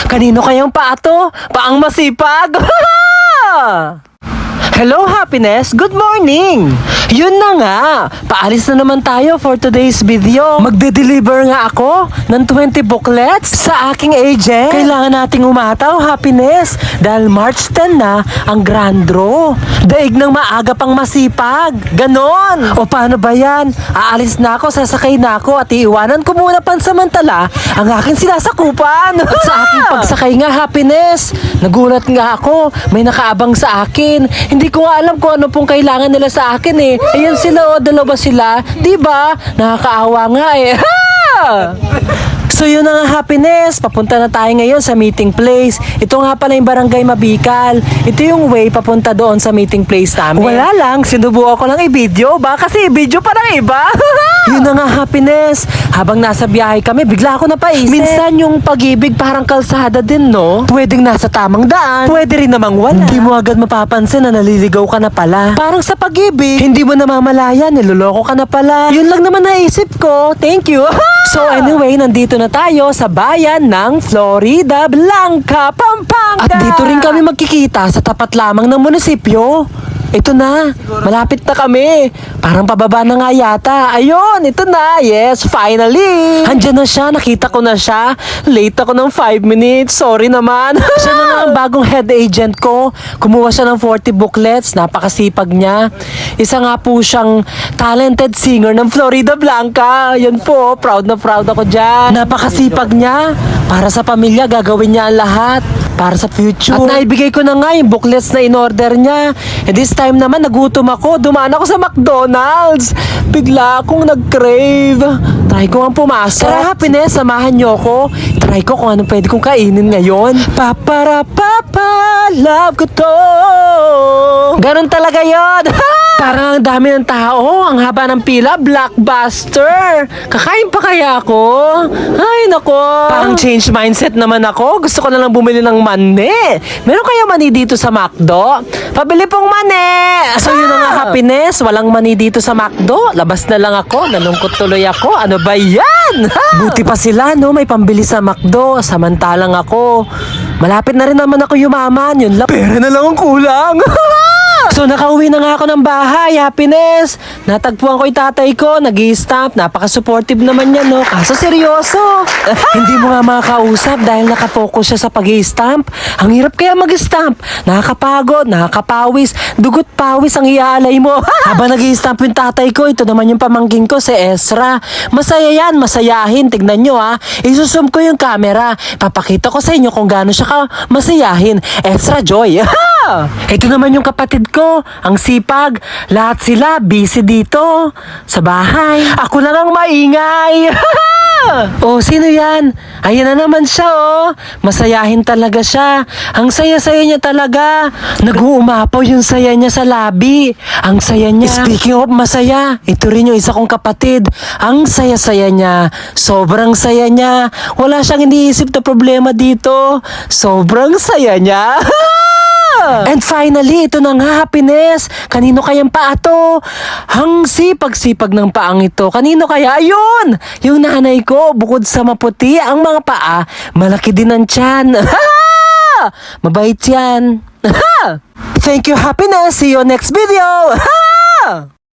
Kanino kayang paato? Paang masipag? Hello, happiness! Good morning! Yun na nga, paalis na naman tayo for today's video. Magde-deliver nga ako ng 20 booklets sa aking agent. Kailangan nating umataw, happiness, dahil March 10 na ang grand draw. Daig ng maaga pang masipag. Ganon! O paano ba yan? Aalis na ako, sasakay na ako at iiwanan ko muna pansamantala ang aking sinasakupan. At sa aking pagsakay nga, happiness, nagulat nga ako, may nakaabang sa akin. Hindi ko nga alam kung ano pong kailangan nila sa akin eh. Ayan sila, dalawa sila. Diba? Nakakaawa nga eh. So yun na nga, happiness, papunta na tayo ngayon sa meeting place. Ito nga pala yung Barangay Mabikal. Ito yung way papunta doon sa meeting place namin. Wala lang, sinubukan ko lang i-video ba? Kasi i-video pa ng iba. Yun na nga, happiness. Habang nasa biyahe kami, bigla ako napaisip. Minsan yung pag-ibig parang kalsada din, no? Pwedeng nasa tamang daan, pwede rin namang wala. Hindi mo agad mapapansin na naliligaw ka na pala. Parang sa pag-ibig, hindi mo namamalayan, niloloko ka na pala. Yun lang naman naisip ko. Thank you. So anyway, nandito na tayo sa bayan ng Florida Blanca, Pampanga. At dito rin kami magkikita sa tapat lamang ng munisipyo. Ito na, malapit na kami. Parang pababa na nga yata. Ayun, ito na. Yes, finally. Andiyan na siya, nakita ko na siya. Late ako ng 5 minutes. Sorry naman. Siya na nga ang bagong head agent ko. Kumuha siya ng 40 booklets. Napakasipag niya. Isa nga po siyang talented singer ng Florida Blanca. Yan po, proud na proud ako dyan. Napakasipag niya. Para sa pamilya, gagawin niya ang lahat. Para sa future. At naibigay ko na nga yung booklets na in-order niya. And this time naman, nagutom ako. Dumaan ako sa McDonald's. Bigla akong nag-crave. Try ko ang pumasok. Tara, happiness, samahan niyo ako. Try ko kung anong pwede kong kainin ngayon. Papara-papa, love ko to. Ganon talaga yun. Parang ang dami ng tao. Ang haba ng pila. Blockbuster. Kakain pa kaya ako? Ay, nako. Parang change mindset naman ako. Gusto ko na lang bumili ng mani. Meron kaya mani dito sa McDo? Pabili pong mani. So yun na nga, happiness. Walang mani dito sa McDo. Labas na lang ako. Nalungkot tuloy ako. Ano ba yan? Buti pa sila, no? May pambili sa McDo. Samantalang ako, malapit na rin naman ako yumaman. Yun lang. Pera na lang ang kulang. So nakauwi na nga ako ng bahay, happiness. Natagpuan ko yung tatay ko, nag-i-stamp. Napaka-supportive naman yan, no? Kaso seryoso. Hindi mo nga makakausap dahil nakafocus siya sa pag-i-stamp. Ang hirap kaya mag-stamp. Nakakapagod, nakakapawis, dugot pawis ang iaalay mo. Habang nag-i-stamp yung tatay ko, ito naman yung pamangking ko, si Ezra. Masaya yan, masayahin. Tignan nyo ha. Isusum ko yung camera. Papakita ko sa inyo kung gaano siya masayahin. Ezra Joy. Ito naman yung kapatid ko, ang sipag. Lahat sila busy dito sa bahay. Ako lang ang maingay. Oh, sino yan? Ayan na naman siya, oh. Masayahin talaga siya. Ang saya-saya niya talaga. Nag-uumapaw yung saya niya sa labi. Ang saya niya. Speaking of masaya, ito rin yung isa kong kapatid. Ang saya-saya niya. Sobrang saya niya. Wala siyang iniisip na problema dito. Sobrang saya niya. And finally, ito na nga, happiness. Kanino kayang paato? Ang sipag-sipag ng paang ito. Kanino kaya? Ayun! Yung nanay ko, bukod sa maputi ang mga paa, malaki din ang tiyan. Mabait yan. Thank you, happiness. See you next video.